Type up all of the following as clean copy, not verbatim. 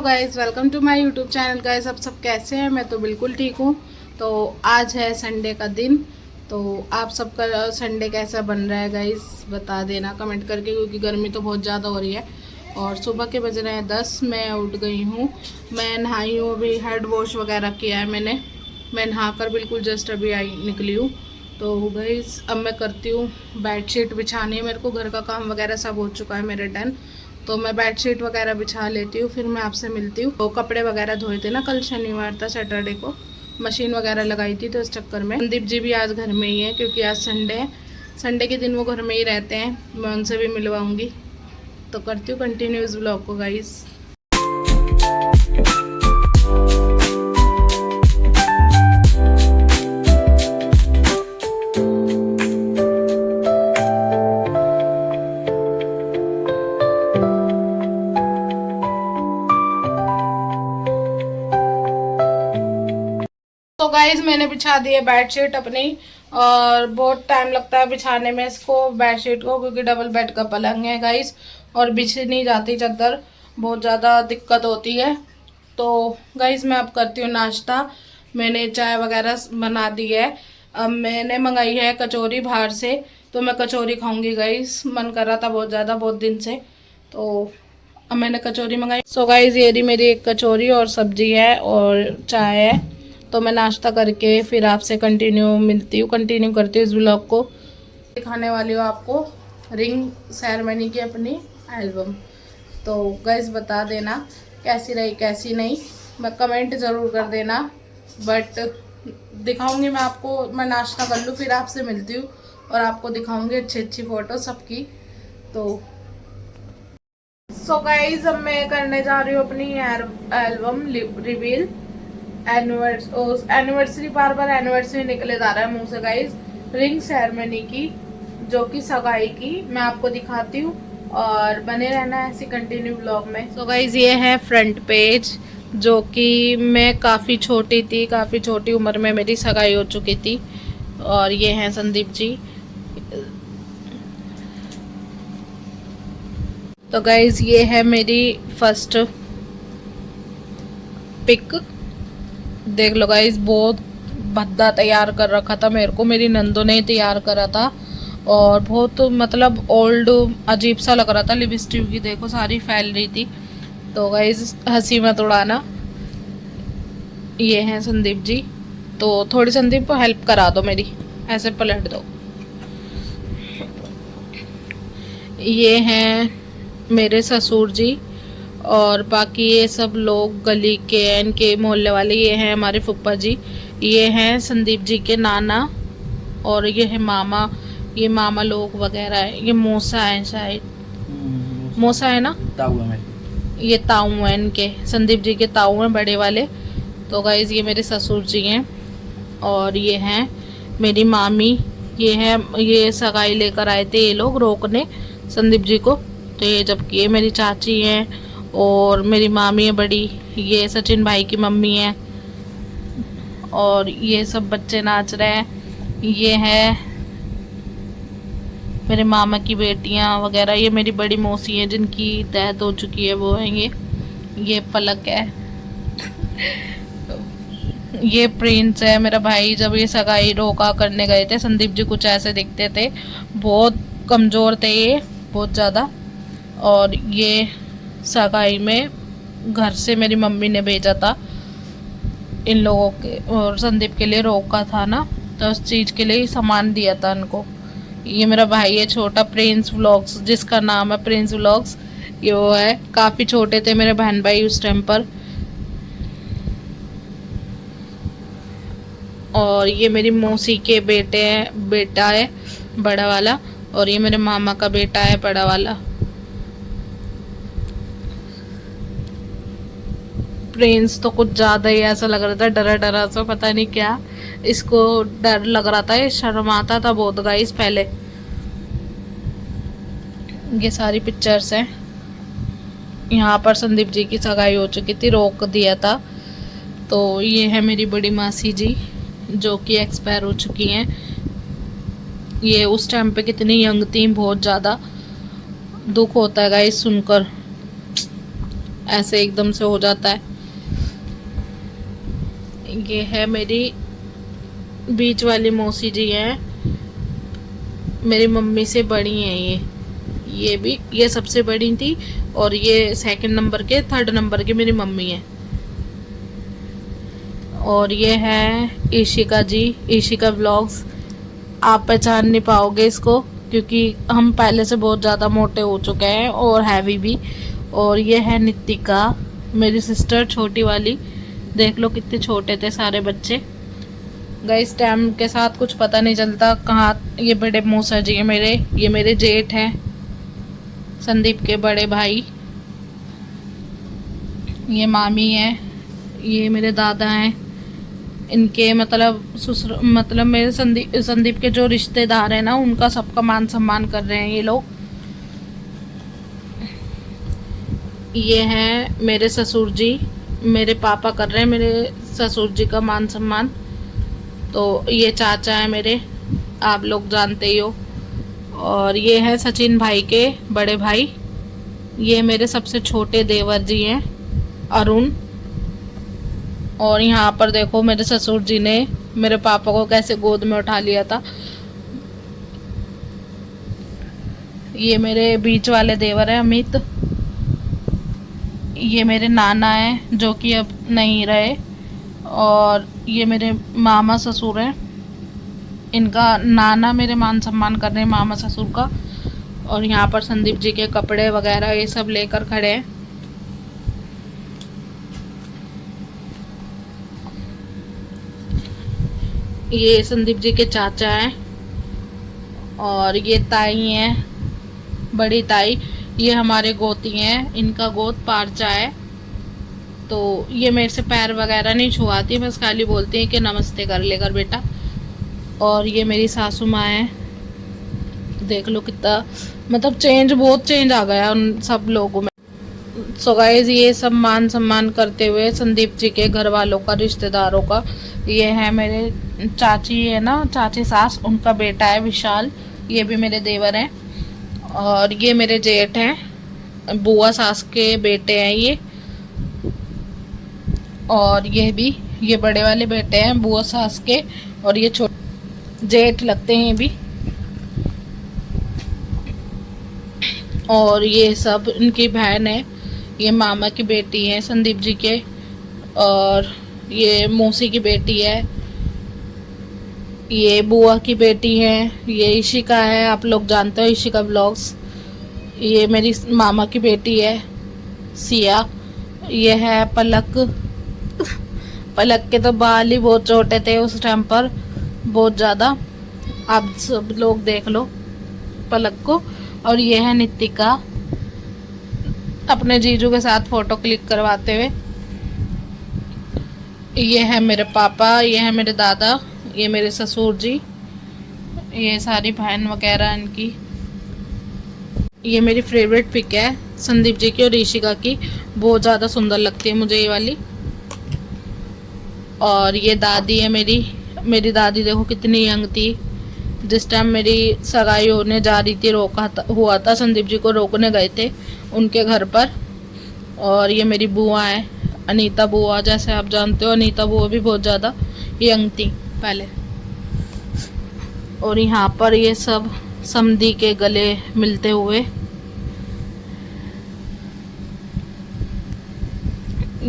Guys, welcome to my YouTube channel. Guys, आप सब कैसे हैं? मैं तो बिल्कुल ठीक हूँ। तो आज है संडे का दिन। तो आप सबका संडे कैसा बन रहा है गाइज़, बता देना कमेंट करके, क्योंकि गर्मी तो बहुत ज़्यादा हो रही है। और सुबह के बज रहे हैं 10। मैं उठ गई हूँ, मैं नहाई हूँ, अभी हेड वॉश वगैरह किया है मैंने। मैं नहाकर बिल्कुल जस्ट अभी निकली हूँ। तो गाइज़ अब मैं करती हूँ बेडशीट बिछानी है मेरे को, घर का काम वगैरह सब हो चुका है मेरे डन। तो मैं बेडशीट वगैरह बिछा लेती हूँ, फिर मैं आपसे मिलती हूँ। तो कपड़े वगैरह धोए थे ना, कल शनिवार था, सैटरडे को मशीन वगैरह लगाई थी, तो इस चक्कर में संदीप जी भी आज घर में ही है, क्योंकि आज संडे है। संडे के दिन वो घर में ही रहते हैं, मैं उनसे भी मिलवाऊँगी। तो करती हूँ कंटिन्यू इस ब्लॉग को गाइस। तो गाइज मैंने बिछा दी है बेडशीट अपनी, और बहुत टाइम लगता है बिछाने में इसको, बेडशीट को, क्योंकि डबल बेड का पलंग है गाइज, और बिछ नहीं जाती चादर, बहुत ज़्यादा दिक्कत होती है। तो गाइज मैं अब करती हूँ नाश्ता। मैंने चाय वगैरह बना दी है। अब मैंने मंगाई है कचौरी बाहर से, तो मैं कचौरी खाऊंगी गाइज, मन कर रहा था बहुत ज़्यादा, बहुत दिन से। तो अब मैंने कचौरी मंगाई। सो गाइज ये रही मेरी एक कचौरी और सब्जी है और चाय है। तो मैं नाश्ता करके फिर आपसे कंटिन्यू करती हूँ इस ब्लॉग को। दिखाने वाली हूँ आपको रिंग सेरेमनी की अपनी एल्बम। तो गाइस बता देना कैसी रही कैसी नहीं, मैं कमेंट ज़रूर कर देना। बट दिखाऊंगी मैं आपको, मैं नाश्ता कर लूँ फिर आपसे मिलती हूँ और आपको दिखाऊंगी अच्छी अच्छी फ़ोटो सबकी। तो सो गाइस अब मैं करने जा रही हूँ अपनी एल्बम रिवील। एनिवर्सरी, बार बार एनिवर्सरी निकले जा रहा है मुंह से गाइस। रिंग सेरेमनी की, जो कि सगाई की, मैं आपको दिखाती हूँ और बने रहना ऐसी कंटिन्यू ब्लॉग में। सो गाइस ये है फ्रंट पेज, जो कि मैं काफ़ी छोटी थी, काफ़ी छोटी उम्र में मेरी सगाई हो चुकी थी। और ये हैं संदीप जी। तो गाइज ये है मेरी फर्स्ट पिक, देख लो गाइज, बहुत भद्दा तैयार कर रखा था मेरे को, मेरी नंदों ने तैयार करा था। और बहुत मतलब ओल्ड अजीब सा लग रहा था, लिपस्टिक की देखो सारी फैल रही थी। तो गाइज हंसी मत उड़ाना। ये हैं संदीप जी, तो थोड़ी संदीप को हेल्प करा दो मेरी, ऐसे पलट दो। ये हैं मेरे ससुर जी, और बाकी ये सब लोग गली के, इनके मोहल्ले वाले। ये हैं हमारे फूफा जी, ये हैं संदीप जी के नाना, और ये है मामा, ये मामा लोग वगैरह है। ये मौसा है शायद, मौसा है ना, ताऊ है। ये ताऊ हैं इनके, संदीप जी के ताऊ हैं बड़े वाले। तो गाइज ये मेरे ससुर जी हैं, और ये हैं मेरी मामी। ये है, ये सगाई लेकर आए थे ये लोग रोकने संदीप जी को। तो ये, जबकि ये मेरी चाची हैं, और मेरी मामी है बड़ी, ये सचिन भाई की मम्मी है। और ये सब बच्चे नाच रहे हैं। ये है मेरे मामा की बेटियां वगैरह। ये मेरी बड़ी मौसी है जिनकी डेथ हो चुकी है, वो है ये पलक है। ये प्रिंस है मेरा भाई। जब ये सगाई रोका करने गए थे, संदीप जी कुछ ऐसे दिखते थे, बहुत कमज़ोर थे ये, बहुत ज़्यादा। और ये सगाई में घर से मेरी मम्मी ने भेजा था इन लोगों के, और संदीप के लिए रोका था ना, तो उस चीज़ के लिए सामान दिया था उनको। ये मेरा भाई है छोटा, प्रिंस व्लॉग्स, जिसका नाम है प्रिंस व्लॉग्स। ये वो है, काफ़ी छोटे थे मेरे बहन भाई उस टाइम पर। और ये मेरी मौसी के बेटा है बड़ा वाला, और ये मेरे मामा का बेटा है बड़ा वाला। प्रिंस तो कुछ ज़्यादा ही ऐसा लग रहा था, डरा डरा सा, पता नहीं क्या इसको डर लग रहा था, ये शर्माता था बहुत गाइस पहले। ये सारी पिक्चर्स हैं। यहाँ पर संदीप जी की सगाई हो चुकी थी, रोक दिया था। तो ये है मेरी बड़ी मासी जी, जो कि एक्सपायर हो चुकी हैं। ये उस टाइम पे कितनी यंग थी, बहुत ज़्यादा दुख होता है गाइस सुनकर। ऐसे एकदम से हो जाता है। ये है मेरी बीच वाली मौसी जी हैं, मेरी मम्मी से बड़ी हैं ये भी, ये सबसे बड़ी थी और ये सेकंड नंबर के, थर्ड नंबर के मेरी मम्मी है। और ये है ईशिका जी, ईशिका व्लॉग्स। आप पहचान नहीं पाओगे इसको क्योंकि हम पहले से बहुत ज़्यादा मोटे हो चुके हैं और हैवी भी। और ये है नितिका, मेरी सिस्टर छोटी वाली। देख लो कितने छोटे थे सारे बच्चे। गाइस टाइम के साथ कुछ पता नहीं चलता कहाँ। ये बड़े मौसा जी हैं मेरे, ये मेरे जेठ हैं, संदीप के बड़े भाई। ये मामी है, ये मेरे दादा हैं, इनके मतलब ससुर, मतलब मेरे संदीप के जो रिश्तेदार हैं ना, उनका सबका मान सम्मान कर रहे हैं ये लोग। ये हैं मेरे ससुर जी, मेरे पापा कर रहे हैं मेरे ससुर जी का मान सम्मान। तो ये चाचा है मेरे, आप लोग जानते ही हो। और ये है सचिन भाई के बड़े भाई, ये मेरे सबसे छोटे देवर जी हैं, अरुण। और यहाँ पर देखो मेरे ससुर जी ने मेरे पापा को कैसे गोद में उठा लिया था। ये मेरे बीच वाले देवर है अमित। ये मेरे नाना है जो कि अब नहीं रहे। और ये मेरे मामा ससुर हैं, इनका नाना मेरे मान सम्मान कर रहे हैं मामा ससुर का। और यहाँ पर संदीप जी के कपड़े वगैरह ये सब लेकर खड़े हैं। ये संदीप जी के चाचा हैं। और ये ताई हैं, बड़ी ताई, ये हमारे गोती हैं, इनका गोद पारचा है। तो ये मेरे से पैर वगैरह नहीं छुआती, बस खाली बोलती हैं कि नमस्ते कर लेकर बेटा। और ये मेरी सासू माँ है। देख लो कितना मतलब बहुत चेंज आ गया उन सब लोगों में। सो गाइस ये सब मान सम्मान करते हुए संदीप जी के घर वालों का, रिश्तेदारों का। ये है मेरे चाची है ना, चाची सास, उनका बेटा है विशाल, ये भी मेरे देवर हैं। और ये मेरे जेठ हैं, बुआ सास के बेटे हैं ये। और ये भी, ये बड़े वाले बेटे हैं बुआ सास के, और ये छोटे जेठ लगते हैं ये भी। और ये सब इनकी बहन है, ये मामा की बेटी है संदीप जी के। और ये मौसी की बेटी है, ये बुआ की बेटी है, ये ईशिका है, आप लोग जानते हो ईशिका व्लॉग्स। ये मेरी मामा की बेटी है सिया। ये है पलक। पलक के तो बाल ही बहुत छोटे थे उस टाइम पर, बहुत ज़्यादा। आप सब लोग देख लो पलक को। और ये है नितिका, अपने जीजू के साथ फ़ोटो क्लिक करवाते हुए। ये है मेरे पापा, ये है मेरे दादा, ये मेरे ससुर जी, ये सारी बहन वगैरह इनकी। ये मेरी फेवरेट पिक है संदीप जी की और ऋषिका की, बहुत ज़्यादा सुंदर लगती है मुझे ये वाली। और ये दादी है मेरी दादी देखो कितनी यंग थी जिस टाइम मेरी सगाई होने जा रही थी, हुआ था, संदीप जी को रोकने गए थे उनके घर पर। और ये मेरी बुआ है अनीता बुआ, जैसे आप जानते हो अनीता बुआ भी बहुत ज़्यादा यंग थी पहले। और यहाँ पर ये सब समधी के गले मिलते हुए।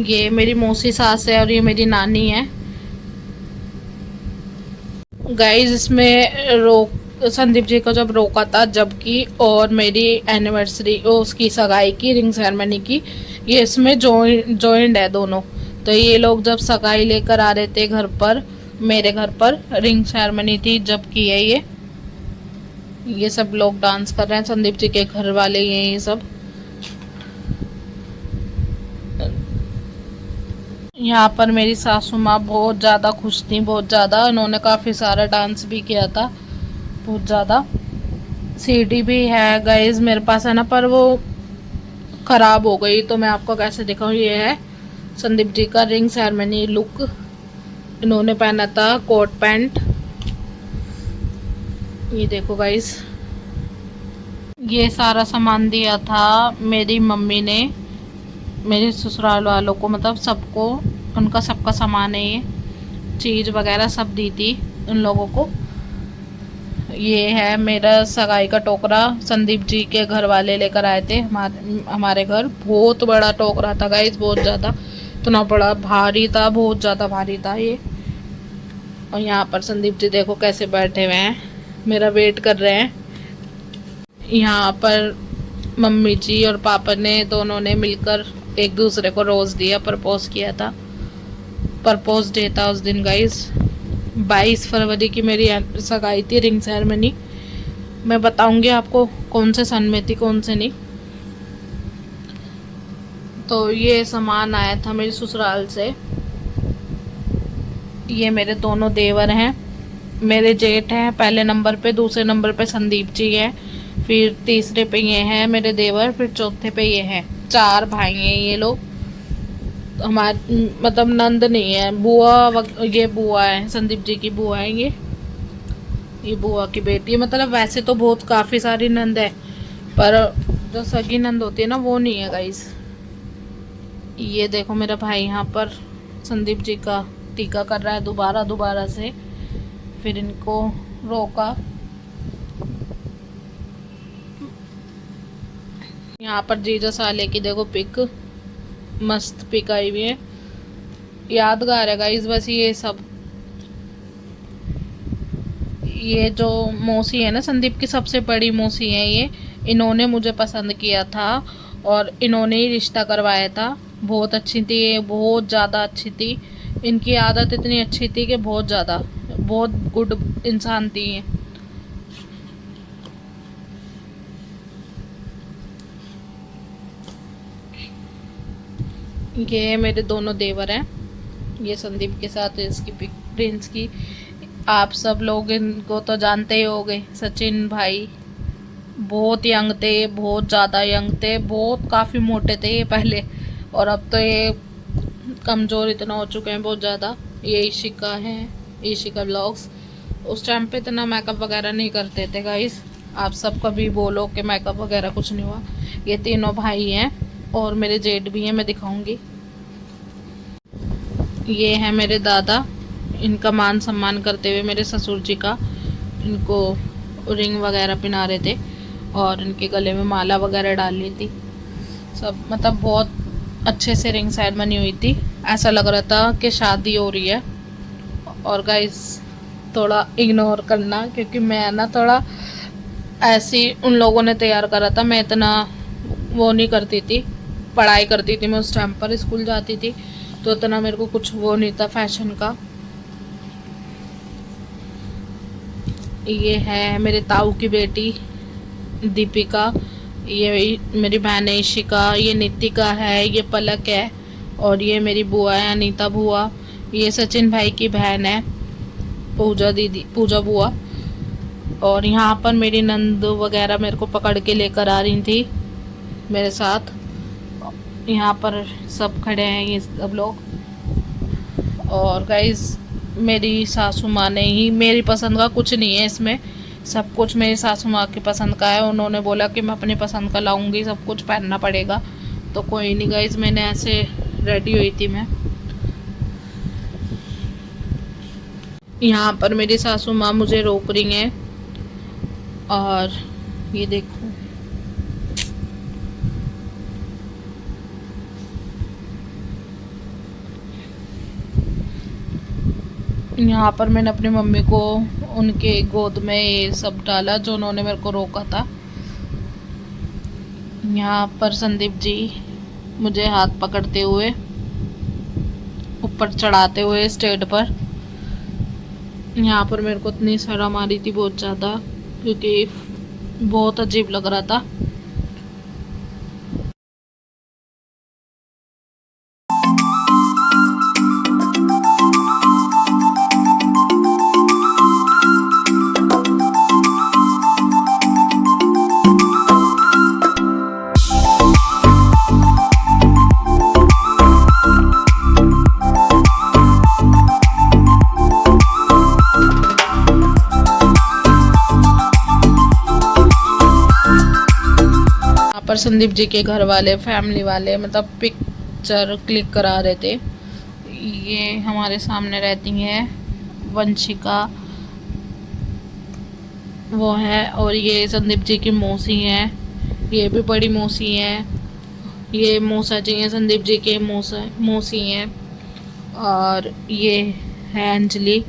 ये मेरी मौसी सास है और ये मेरी नानी है। गाइस इसमें संदीप जी को जब रोका था जबकि, और मेरी एनिवर्सरी उसकी सगाई की रिंग सेरेमनी की, ये इसमें जॉइंट है दोनों। तो ये लोग जब सगाई लेकर आ रहे थे घर पर, मेरे घर पर रिंग सेरेमनी थी जब की है ये सब लोग डांस कर रहे हैं, संदीप जी के घर वाले ये सब। यहाँ पर मेरी सासू माँ बहुत ज़्यादा खुश थी, बहुत ज़्यादा। इन्होंने काफ़ी सारा डांस भी किया था, बहुत ज़्यादा। सीडी भी है गाइस मेरे पास है ना, पर वो ख़राब हो गई तो मैं आपको कैसे दिखाऊँ। ये है संदीप जी का रिंग सेरेमनी लुक, इन्होंने पहना था कोट पैंट। ये देखो गाइस, ये सारा सामान दिया था मेरी मम्मी ने मेरे ससुराल वालों को मतलब सबको, उनका सबका सामान है, ये चीज़ वगैरह सब दी थी उन लोगों को। ये है मेरा सगाई का टोकरा, संदीप जी के घर वाले लेकर आए थे हमारे घर। बहुत बड़ा टोकरा था गाइस, बहुत ज़्यादा, इतना बड़ा भारी था, बहुत ज़्यादा भारी था ये। और यहाँ पर संदीप जी देखो कैसे बैठे हुए हैं, मेरा वेट कर रहे हैं। यहाँ पर मम्मी जी और पापा ने दोनों ने मिलकर एक दूसरे को रोज़ दिया, प्रपोज किया था। प्रपोज डे था उस दिन गाइस। 22 फरवरी की मेरी सगाई थी, रिंग सेरेमनी। मैं बताऊंगी आपको कौन से सन में थी, कौन से नहीं। तो ये सामान आया था मेरे ससुराल से। ये मेरे दोनों देवर हैं, मेरे जेठ हैं पहले नंबर पे, दूसरे नंबर पे संदीप जी हैं, फिर तीसरे पे ये हैं मेरे देवर, फिर चौथे पे ये हैं। 4 भाई हैं ये लोग। हमारे मतलब नंद नहीं है, बुआ, ये बुआ है, संदीप जी की बुआ है ये बुआ की बेटी है। मतलब वैसे तो बहुत काफ़ी सारी नंद है, पर जो सगी नंद होती है ना, वो नहीं है गाइस। ये देखो मेरा भाई यहाँ पर संदीप जी का टीका कर रहा है दोबारा से, फिर इनको रोका। यहाँ पर जीजा साले की देखो पिक, मस्त पिक आई हुई है, यादगार है गाइस। बस ये सब, ये जो मौसी है ना संदीप की सबसे बड़ी मौसी है ये, इन्होंने मुझे पसंद किया था और इन्होंने ही रिश्ता करवाया था। बहुत अच्छी थी ये, बहुत ज़्यादा अच्छी थी। इनकी आदत इतनी अच्छी थी कि बहुत ज़्यादा, बहुत गुड इंसान थी ये। ये मेरे दोनों देवर हैं, ये संदीप के साथ इसकी पिक प्रिंस की। आप सब लोग इनको तो जानते ही होंगे, सचिन भाई। बहुत यंग थे, बहुत ज़्यादा यंग थे, बहुत काफ़ी मोटे थे ये पहले, और अब तो ये कमज़ोर इतना हो चुके हैं बहुत ज़्यादा। ये ईशिका है, ईशिका व्लॉग्स। उस टाइम पे इतना मेकअप वगैरह नहीं करते थे गाइस। आप सब कभी बोलो कि मेकअप वगैरह कुछ नहीं हुआ। ये तीनों भाई हैं और मेरे जेठ भी हैं, मैं दिखाऊंगी। ये है मेरे दादा, इनका मान सम्मान करते हुए मेरे ससुर जी का इनको रिंग वगैरह पहना रहे थे और इनके गले में माला वगैरह डाल ली थी सब। मतलब बहुत अच्छे से रिंग सेरेमनी हुई थी, ऐसा लग रहा था कि शादी हो रही है। और गाइस थोड़ा इग्नोर करना, क्योंकि मैं ना थोड़ा ऐसी उन लोगों ने तैयार करा था, मैं इतना वो नहीं करती थी, पढ़ाई करती थी मैं उस टाइम पर, स्कूल जाती थी, तो इतना मेरे को कुछ वो नहीं था फैशन का। ये है मेरे ताऊ की बेटी दीपिका, ये मेरी बहन है इशिका, ये नितिका है, ये पलक है, और ये मेरी बुआ है अनीता बुआ। ये सचिन भाई की बहन है पूजा दीदी, पूजा बुआ। और यहाँ पर मेरी नंद वगैरह मेरे को पकड़ के लेकर आ रही थी मेरे साथ। यहाँ पर सब खड़े हैं ये सब लोग। और गाइस मेरी सासू माँ ने ही, मेरी पसंद का कुछ नहीं है इसमें, सब कुछ मेरी सासू माँ की पसंद का है। उन्होंने बोला कि मैं अपनी पसंद का लाऊंगी, सब कुछ पहनना पड़ेगा। तो कोई नहीं गाइस, मैंने ऐसे रेडी हुई थी मैं। यहाँ पर मेरी सासू माँ मुझे रोक रही हैं, और ये देखो यहाँ पर मैंने अपनी मम्मी को उनके गोद में ये सब डाला जो उन्होंने मेरे को रोका था। यहाँ पर संदीप जी मुझे हाथ पकड़ते हुए ऊपर चढ़ाते हुए स्टेज पर। यहाँ पर मेरे को इतनी शर्म आ रही थी बहुत ज़्यादा, क्योंकि बहुत अजीब लग रहा था। पर संदीप जी के घर वाले, फैमिली वाले, मतलब पिक पिक्चर क्लिक करा रहे थे। ये हमारे सामने रहती हैं वंशिका, वो है, और ये संदीप जी की मौसी हैं, ये भी बड़ी मौसी हैं, ये मौसा जी हैं, संदीप जी के मौसी हैं, और ये है अंजलि,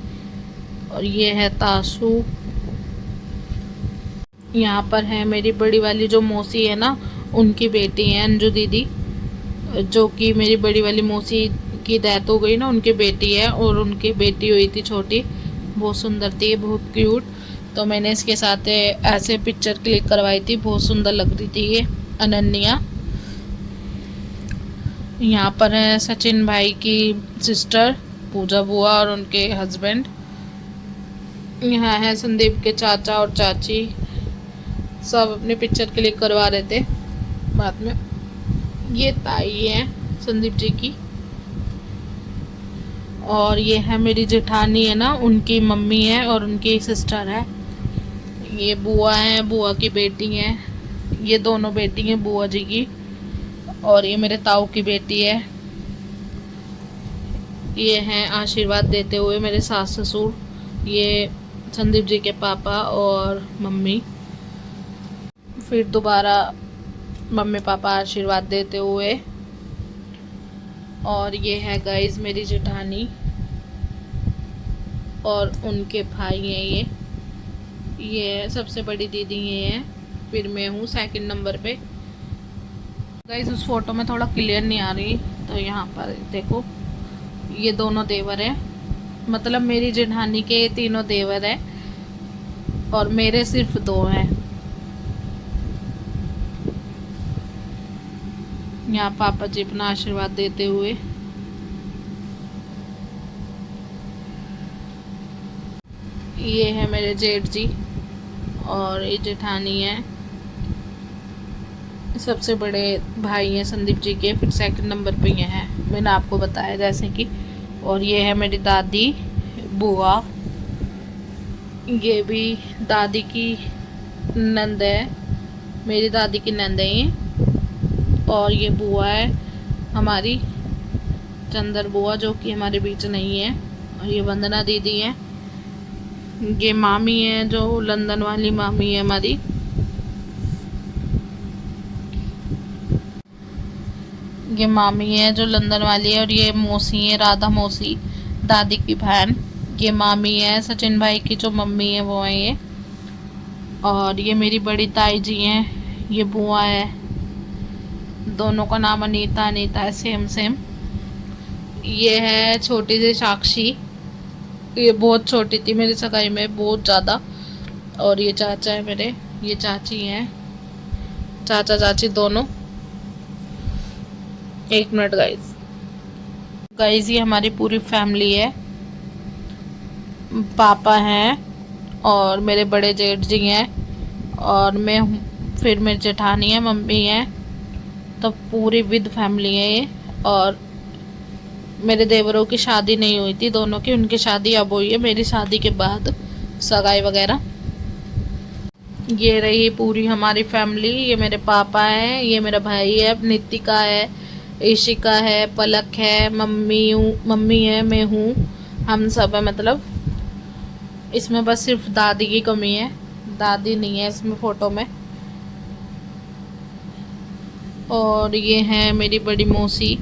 और ये है तासू। यहाँ पर है मेरी बड़ी वाली जो मौसी है ना, उनकी बेटी है अंजू दीदी, जो कि मेरी बड़ी वाली मौसी की डेथ हो गई ना, उनकी बेटी है, और उनकी बेटी हुई थी छोटी, बहुत सुंदर थी, बहुत क्यूट। तो मैंने इसके साथ ऐसे पिक्चर क्लिक करवाई थी, बहुत सुंदर लग रही थी ये अनन्या। यहाँ पर है सचिन भाई की सिस्टर पूजा बुआ और उनके हस्बैंड। यहाँ है संदीप के चाचा और चाची, सब अपने पिक्चर क्लिक करवा रहे थे बाद में। ये ताई है संदीप जी की, और ये है मेरी जेठानी है ना, उनकी मम्मी है और उनकी सिस्टर है। ये बुआ है, बुआ की बेटी है, ये दोनों बेटी हैं बुआ जी की, और ये मेरे ताऊ की बेटी है। ये हैं आशीर्वाद देते हुए मेरे सास ससुर, ये संदीप जी के पापा और मम्मी। फिर दोबारा मम्मी पापा आशीर्वाद देते हुए। और ये है गाइस मेरी जेठानी और उनके भाई हैं, ये सबसे बड़ी दीदी ये हैं, फिर मैं हूँ सेकंड नंबर पे। गाइस उस फोटो में थोड़ा क्लियर नहीं आ रही, तो यहाँ पर देखो ये दोनों देवर हैं, मतलब मेरी जेठानी के तीनों देवर हैं और मेरे सिर्फ 2 हैं। यहाँ पापा जी अपना आशीर्वाद देते हुए। ये है मेरे जेठ जी और ये जेठानी है, सबसे बड़े भाई हैं संदीप जी के, फिर सेकंड नंबर पे ये हैं, मैंने आपको बताया जैसे कि। और ये है मेरी दादी बुआ, ये भी दादी की नंद है, मेरी दादी की नंद है ये। और ये बुआ है हमारी चंदर बुआ, जो कि हमारे बीच नहीं है। और ये वंदना दीदी है, ये मामी है जो लंदन वाली मामी है हमारी। ये मामी है जो लंदन वाली है, और ये मौसी है राधा मौसी, दादी की बहन। ये मामी है सचिन भाई की जो मम्मी है, वो है ये। और ये मेरी बड़ी ताई जी हैं, ये बुआ है, दोनों का नाम अनीता अनीता है, सेम सेम। ये है छोटी सी साक्षी, ये बहुत छोटी थी मेरी सगाई में, बहुत ज़्यादा। और ये चाचा है मेरे, ये चाची हैं, चाचा चाची दोनों। एक मिनट गाइस, गाइस ये हमारी पूरी फैमिली है, पापा हैं और मेरे बड़े जेठ जी हैं और मैं हूँ, फिर मेरी जेठानी है, मम्मी है, तो पूरी विद फैमिली है ये। और मेरे देवरों की शादी नहीं हुई थी दोनों की, उनकी शादी अब हुई है मेरी शादी के बाद, सगाई वगैरह। ये रही पूरी हमारी फैमिली। ये मेरे पापा हैं, ये मेरा भाई है, नितिका है, ईशिका है, पलक है, मम्मी है, मैं हूँ, हम सब है मतलब। इसमें बस सिर्फ दादी की कमी है, दादी नहीं है इसमें फ़ोटो में। और ये है मेरी बड़ी मौसी,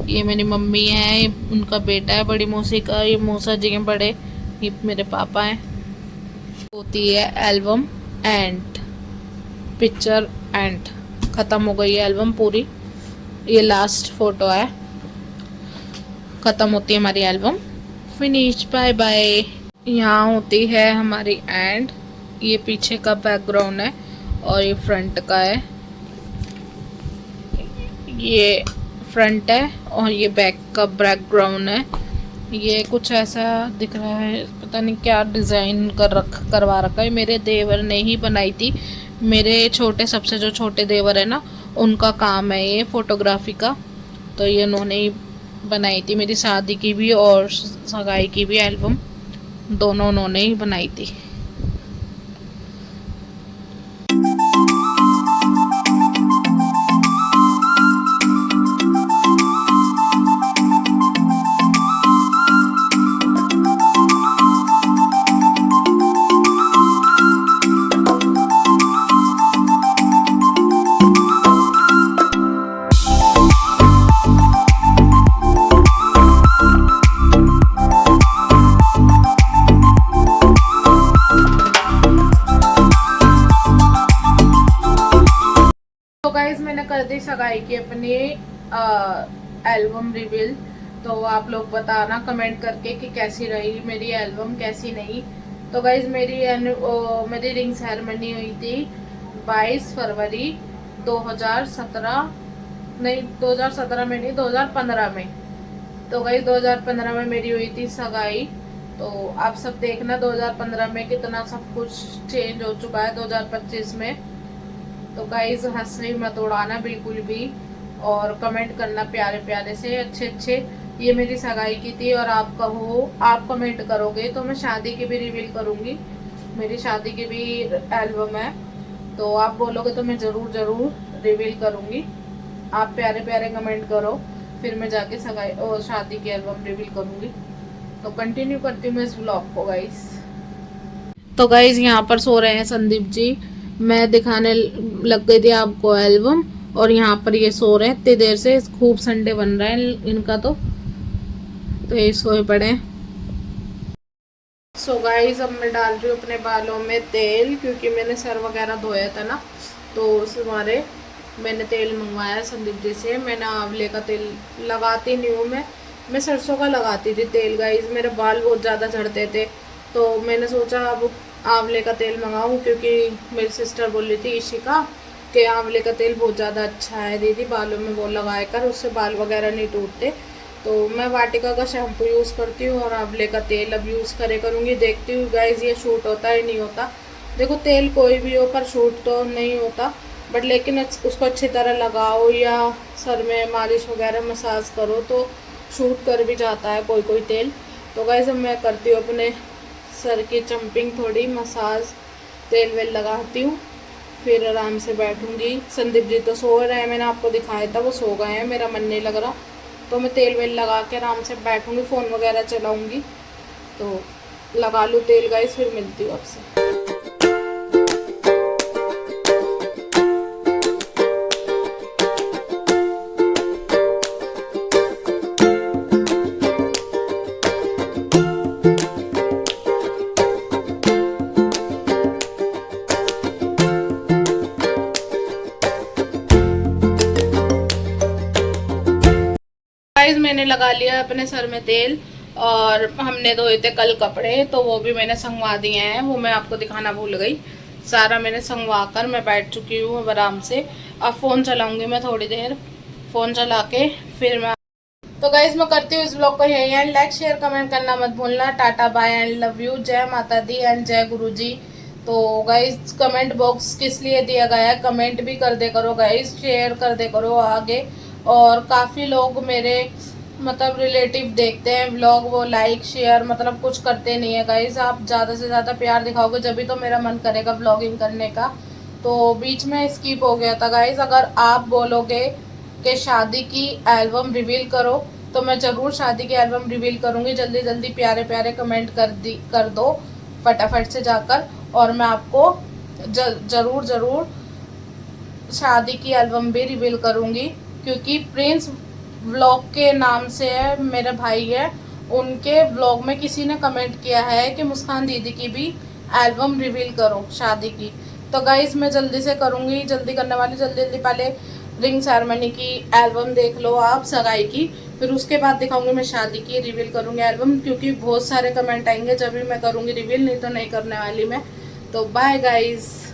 ये मेरी मम्मी है, उनका बेटा है बड़ी मौसी का, ये मौसा जी हैं बड़े, ये मेरे पापा हैं। होती है एल्बम एंड, पिक्चर एंड, ख़त्म हो गई है एल्बम पूरी, ये लास्ट फ़ोटो है, ख़त्म होती है हमारी एल्बम, फिनिश, बाय बाय। यहाँ होती है हमारी एंड, ये पीछे का बैकग्राउंड है और ये फ्रंट का है, ये फ्रंट है और ये बैक का बैकग्राउंड है। ये कुछ ऐसा दिख रहा है, पता नहीं क्या डिज़ाइन करवा रखा है, मेरे देवर ने ही बनाई थी, मेरे छोटे सबसे जो छोटे देवर है ना, उनका काम है ये फोटोग्राफी का, तो ये उन्होंने ही बनाई थी, मेरी शादी की भी और सगाई की भी एल्बम दोनों उन्होंने ही बनाई थी। कर दी सगाई की अपनी एल्बम रिवील। तो आप लोग बताना कमेंट करके कि कैसी रही मेरी एल्बम, कैसी नहीं। तो गाइज मेरी रिंग सेरेमनी हुई थी 22 फरवरी 2017, नहीं 2017 में नहीं, 2015 में। तो गाइज 2015 में मेरी हुई थी सगाई। तो आप सब देखना 2015 में कितना सब कुछ चेंज हो चुका है 2025 में। तो गाइज हंसी मत उड़ाना बिल्कुल भी, और कमेंट करना प्यारे प्यारे से अच्छे अच्छे। ये मेरी सगाई की थी, और आप कहो, आप कमेंट करोगे तो मैं शादी की भी रिवील करूंगी। मेरी शादी की भी एल्बम है, तो आप बोलोगे तो मैं ज़रूर ज़रूर रिवील करूंगी। आप प्यारे प्यारे कमेंट करो, फिर मैं जाके सगाई और शादी की एल्बम रिवील करूंगी। तो कंटिन्यू करती हूँ मैं इस व्लॉग को गाइज। तो गाइज यहाँ पर सो रहे हैं संदीप जी, मैं दिखाने लग गई थी आपको एल्बम, और यहाँ पर ये सो रहे हैं इतनी देर से। खूब संडे बन रहा है इनका, तो ये सोए पड़े। सो गाइस अब मैं डाल रही हूँ अपने बालों में तेल, क्योंकि मैंने सर वगैरह धोया था ना, तो उस मारे मैंने तेल मंगवाया संदीप जी से। मैंने आंवले का तेल लगाती नहीं हूँ मैं सरसों का लगाती थी तेल गाइस। मेरे बाल बहुत ज़्यादा झड़ते थे, तो मैंने सोचा अब आंवले का तेल मंगाऊँ, क्योंकि मेरी सिस्टर बोल रही थी इशिका कि आंवले का तेल बहुत ज़्यादा अच्छा है दीदी बालों में, वो लगाया कर, उससे बाल वगैरह नहीं टूटते। तो मैं वाटिका का शैम्पू यूज़ करती हूँ और आंवले का तेल अब यूज़ करे करूँगी। देखती हूँ गाइज ये शूट होता है नहीं होता। देखो तेल कोई भी हो पर शूट तो नहीं होता, बट लेकिन उसको अच्छी तरह लगाओ या सर में मालिश वगैरह मसाज करो तो शूट कर भी जाता है कोई कोई तेल। तो गाइज अब मैं करती हूँ अपने सर की चम्पिंग, थोड़ी मसाज, तेल वेल लगाती हूँ, फिर आराम से बैठूंगी। संदीप जी तो सो रहे हैं, मैंने आपको दिखाया था वो सो गए हैं, मेरा मन नहीं लग रहा। तो मैं तेल वेल लगा के आराम से बैठूंगी, फ़ोन वगैरह चलाऊंगी। तो लगा लूँ तेल गाइस, फिर मिलती हूँ आपसे। गाइस मैंने लगा लिया अपने सर में तेल, और हमने धोए थे कल कपड़े, तो वो भी मैंने संगवा दिए हैं, वो मैं आपको दिखाना भूल गई। सारा मैंने संगवा कर मैं बैठ चुकी हूँ अब आराम से। अब फ़ोन चलाऊंगी मैं थोड़ी देर, फ़ोन चला के फिर मैं। तो गाइज मैं करती हूँ इस ब्लॉग को यही एंड। लाइक शेयर कमेंट करना मत भूलना। Tata bye and love you. जय माता दी एंड जय गुरु जी। तो गाइज कमेंट बॉक्स किस लिए दिया गया है कमेंट भी कर दे करो गाइज, शेयर कर दे करो आगे। और काफ़ी लोग मेरे मतलब रिलेटिव देखते हैं व्लॉग, वो लाइक शेयर मतलब कुछ करते नहीं है गाइज। आप ज़्यादा से ज़्यादा प्यार दिखाओगे जब भी तो मेरा मन करेगा व्लॉगिंग करने का। तो बीच में स्किप हो गया था गाइज। अगर आप बोलोगे कि शादी की एल्बम रिवील करो तो मैं ज़रूर शादी की एल्बम रिवील करूँगी। जल्दी जल्दी प्यारे प्यारे कमेंट कर दो फटाफट से जाकर, और मैं आपको ज़रूर ज़रूर शादी की एल्बम भी रिवील करूँगी। क्योंकि प्रिंस व्लॉग के नाम से है, मेरे भाई है, उनके व्लॉग में किसी ने कमेंट किया है कि मुस्कान दीदी की भी एल्बम रिवील करो शादी की। तो गाइस मैं जल्दी से करूँगी, जल्दी करने वाली, जल्दी जल्दी पहले रिंग सेरेमनी की एल्बम देख लो आप सगाई की, फिर उसके बाद दिखाऊंगी मैं शादी की रिवील करूँगी एल्बम। क्योंकि बहुत सारे कमेंट आएंगे जब भी मैं करूँगी रिवील, नहीं तो नहीं करने वाली मैं। तो बाय गाइस।